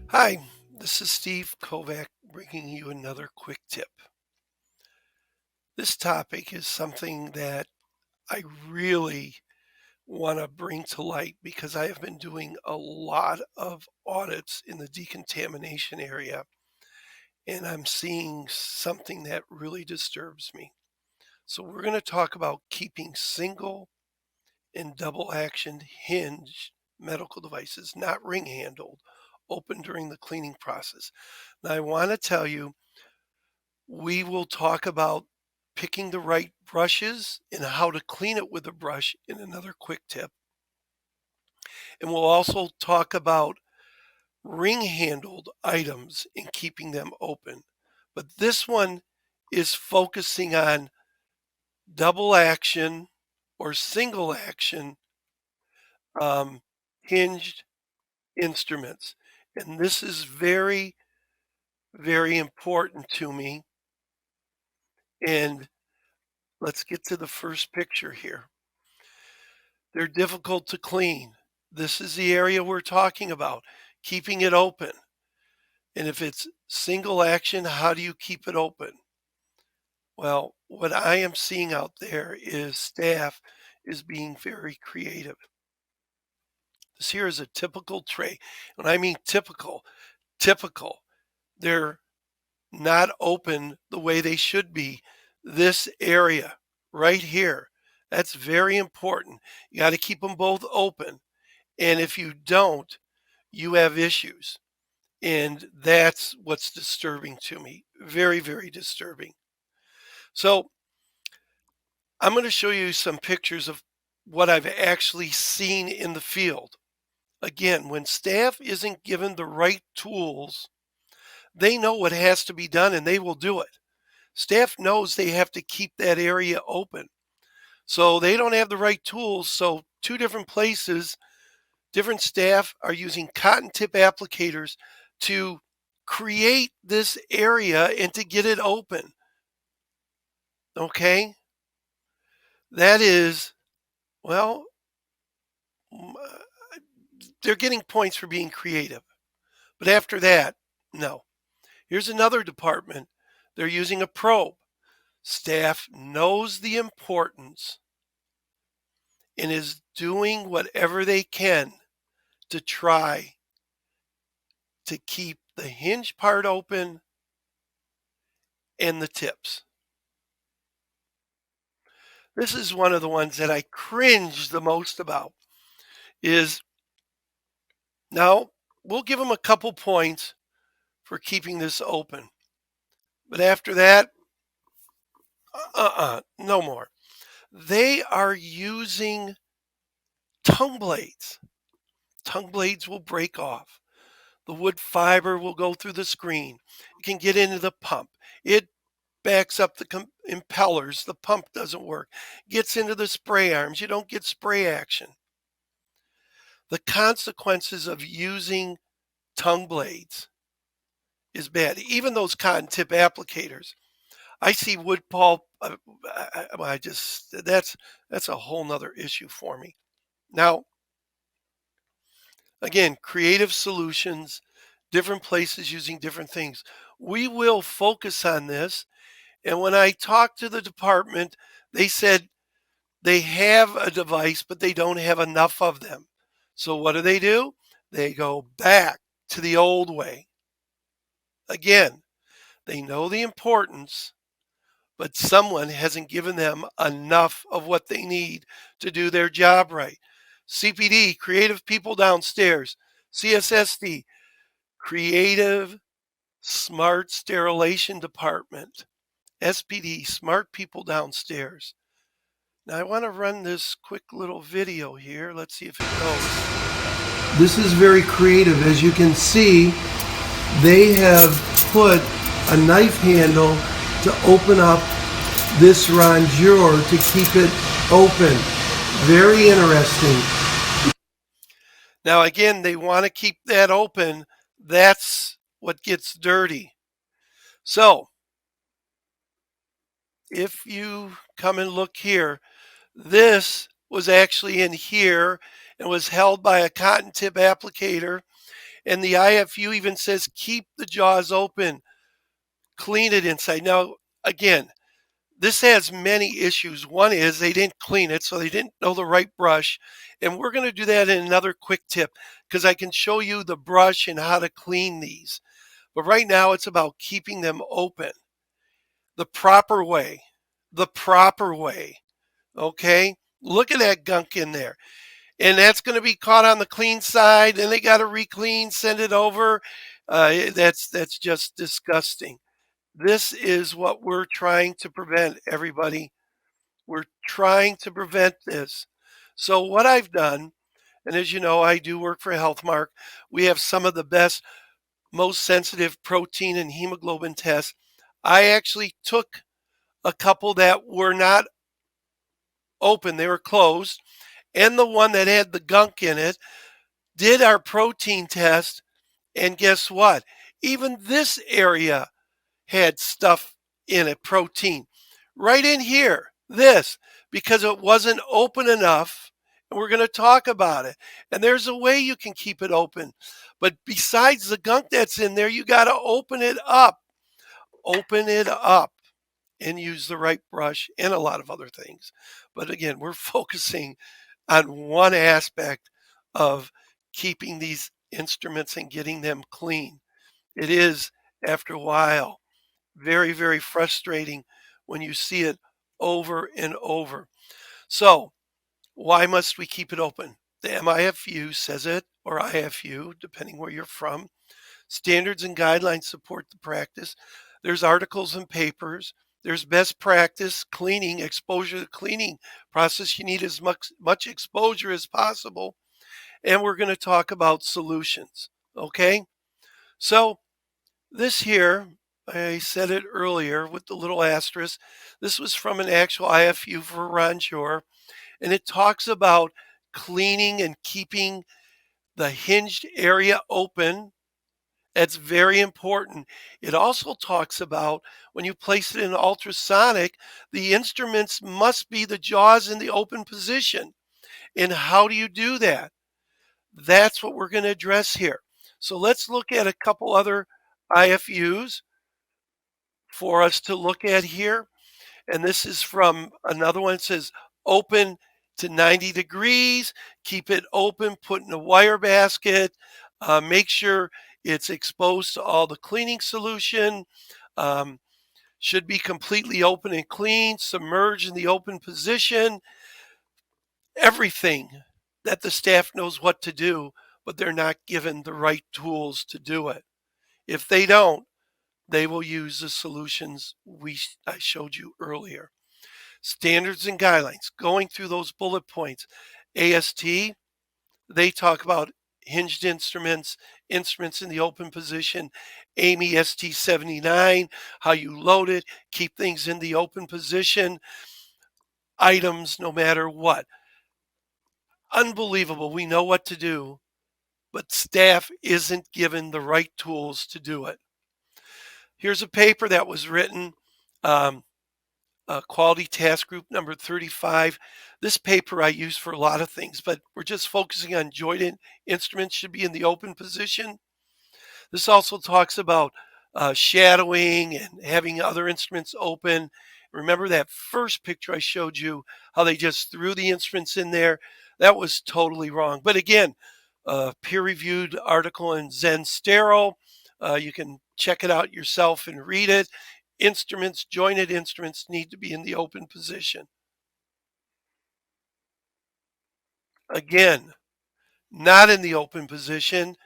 Hi, this is Steve Kovac bringing you another quick tip. This topic is something that I really want to bring to light because I have been doing a lot of audits in the decontamination area and I'm seeing something that really disturbs me. So, we're going to talk about keeping single and double action hinge medical devices, not ring handled, open during the cleaning process. Now, I want to tell you, we will talk about picking the right brushes and how to clean it with a brush in another quick tip. And we'll also talk about ring handled items and keeping them open. But this one is focusing on double action or single action um, hinged instruments. And this is very, very important to me. And let's get to the first picture here. They're difficult to clean. This is the area we're talking about, keeping it open. And if it's single action, how do you keep it open? Well, what I am seeing out there is staff is being very creative. This here is a typical tray. When I mean typical, they're not open the way they should be. This area right here, that's very important. You got to keep them both open. And if you don't, you have issues. And that's what's disturbing to me. Very, very disturbing. So I'm going to show you some pictures of what I've actually seen in the field. Again, when staff isn't given the right tools, they know what has to be done and they will do it. Staff knows they have to keep that area open. So they don't have the right tools. So two different places, different staff are using cotton tip applicators to create this area and to get it open. Okay? That is, well, they're getting points for being creative. But after that, no. Here's another department. They're using a probe. Staff knows the importance and is doing whatever they can to try to keep the hinge part open and the tips. This is one of the ones that I cringe the most about is now we'll give them a couple points for keeping this open. But after that, no more. They are using tongue blades. Tongue blades will break off. The wood fiber will go through the screen. It can get into the pump. It backs up the impellers. The pump doesn't work. Gets into the spray arms. You don't get spray action. The consequences of using tongue blades is bad. Even those cotton tip applicators. I see wood pulp. I just that's a whole nother issue for me. Now, again, creative solutions, different places using different things. We will focus on this. And when I talked to the department, they said they have a device, but they don't have enough of them. So what do? They go back to the old way. Again, they know the importance, but someone hasn't given them enough of what they need to do their job right. CPD, creative people downstairs. CSSD, creative smart sterilization department. SPD, smart people downstairs. Now I want to run this quick little video here. Let's see if it goes. This is very creative. As you can see, they have put a knife handle to open up this Ronshore to keep it open. Very interesting. Now again, they want to keep that open. That's what gets dirty. So if you come and look here, this was actually in here and was held by a cotton tip applicator. And the IFU even says keep the jaws open, clean it inside. Now, again, this has many issues. One is they didn't clean it, so they didn't know the right brush. And we're going to do that in another quick tip because I can show you the brush and how to clean these. But right now, it's about keeping them open the proper way. The proper way. Okay? Look at that gunk in there. And that's going to be caught on the clean side. And they got to re-clean, send it over. That's just disgusting. This is what we're trying to prevent, everybody. We're trying to prevent this. So what I've done, and as you know, I do work for Healthmark. We have some of the best, most sensitive protein and hemoglobin tests. I actually took a couple that were not open, they were closed, and the one that had the gunk in it, did our protein test, and guess what? Even this area had stuff in it, protein, right in here, this, because it wasn't open enough. And we're going to talk about it. And there's a way you can keep it open. But besides the gunk that's in there, you got to open it up. Open it up and use the right brush and a lot of other things. But again, we're focusing on one aspect of keeping these instruments and getting them clean. It is, after a while, very, very frustrating when you see it over and over. So, why must we keep it open? The MIFU says it, or IFU, depending where you're from. Standards and guidelines support the practice. There's articles and papers. There's best practice cleaning, exposure to cleaning process. You need as much exposure as possible. And we're going to talk about solutions. Okay? So, this here, I said it earlier with the little asterisk. This was from an actual IFU for Ronshore, and it talks about cleaning and keeping the hinged area open. That's very important. It also talks about when you place it in ultrasonic, the instruments must be the jaws in the open position. And how do you do that? That's what we're going to address here. So let's look at a couple other IFUs for us to look at here. And this is from another one. It says open to 90 degrees, keep it open, put in a wire basket, make sure it's exposed to all the cleaning solution, um, should be completely open and clean, submerged in the open position, everything that the staff knows what to do, but they're not given the right tools to do it. If they don't, they will use the solutions I showed you earlier. Standards and guidelines, going through those bullet points. AST, they talk about hinged instruments, instruments in the open position. AMI ST79, how you load it, keep things in the open position, items no matter what. Unbelievable. We know what to do, but staff isn't given the right tools to do it. Here's a paper that was written, quality task group number 35. This paper I use for a lot of things, but we're just focusing on jointed instruments should be in the open position. This also talks about shadowing and having other instruments open. Remember that first picture I showed you, how they just threw the instruments in there? That was totally wrong. But again, peer-reviewed article in Zen Sterile. You can check it out yourself and read it. Instruments, jointed instruments need to be in the open position. Again, not in the open position.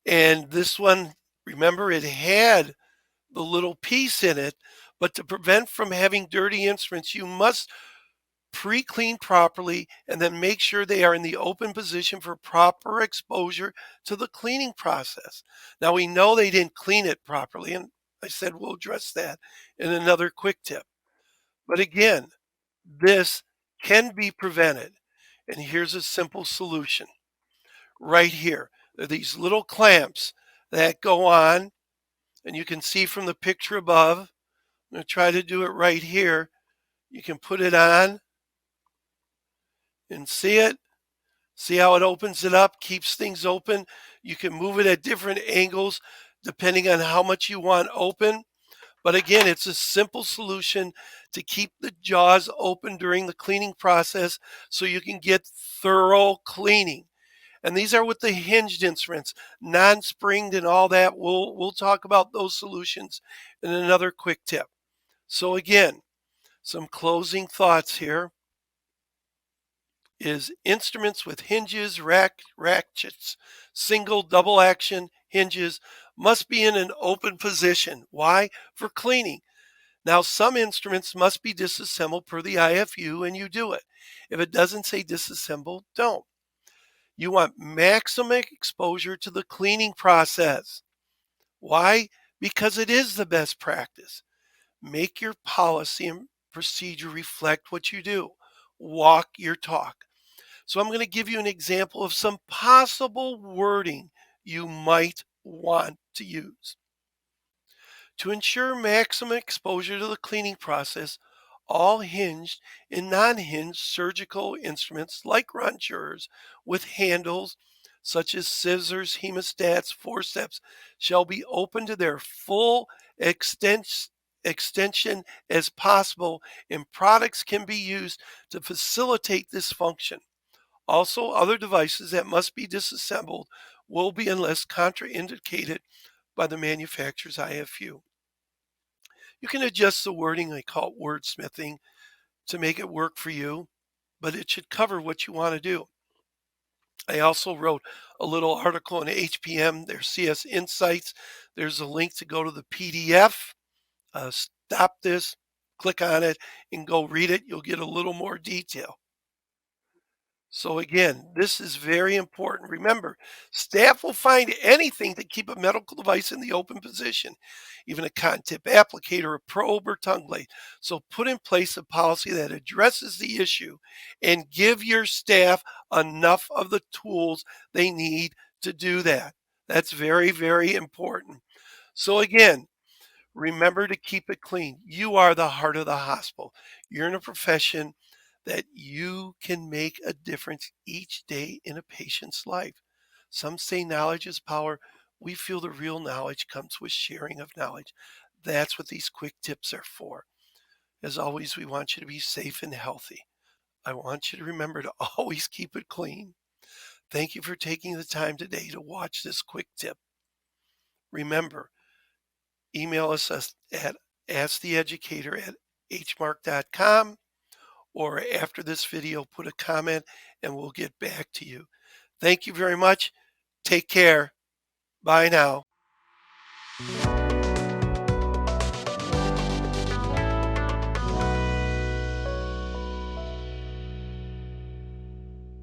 And this one, remember, it had the little piece in it, but to prevent from having dirty instruments, you must pre-clean properly and then make sure they are in the open position for proper exposure to the cleaning process. Now we know they didn't clean it properly, and I said we'll address that in another quick tip. But again, this can be prevented. And here's a simple solution right here. There are these little clamps that go on, and you can see from the picture above. I'm going to try to do it right here. You can put it on and see it. See how it opens it up, keeps things open. You can move it at different angles depending on how much you want open. But again, it's a simple solution to keep the jaws open during the cleaning process so you can get thorough cleaning. And these are with the hinged instruments, non-springed and all that. We'll talk about those solutions in another quick tip. So again, some closing thoughts here is instruments with hinges, ratchets, single, double action hinges must be in an open position. Why? For cleaning. Now, some instruments must be disassembled per the IFU, and you do it. If it doesn't say disassemble, don't. You want maximum exposure to the cleaning process. Why? Because it is the best practice. Make your policy and procedure reflect what you do. Walk your talk. So I'm going to give you an example of some possible wording you might want to use. To ensure maximum exposure to the cleaning process, all hinged and non-hinged surgical instruments like Ronshores with handles such as scissors, hemostats, forceps shall be open to their full extension as possible, and products can be used to facilitate this function. Also, other devices that must be disassembled will be unless contraindicated by the manufacturer's IFU. You can adjust the wording, I call it wordsmithing, to make it work for you, but it should cover what you want to do. I also wrote a little article in HPM, their CS Insights. There's a link to go to the PDF. Stop this, click on it, and go read it. You'll get a little more detail. So again, this is very important. Remember, staff will find anything to keep a medical device in the open position, even a cotton tip applicator, a probe, or tongue blade. So put in place a policy that addresses the issue and give your staff enough of the tools they need to do that. That's very, very important. So again, remember to keep it clean. You are the heart of the hospital. You're in a profession that you can make a difference each day in a patient's life. Some say knowledge is power. We feel the real knowledge comes with sharing of knowledge. That's what these quick tips are for. As always, we want you to be safe and healthy. I want you to remember to always keep it clean. Thank you for taking the time today to watch this quick tip. Remember, email us at asktheeducator@hmark.com, or after this video, put a comment and we'll get back to you. Thank you very much. Take care. Bye now.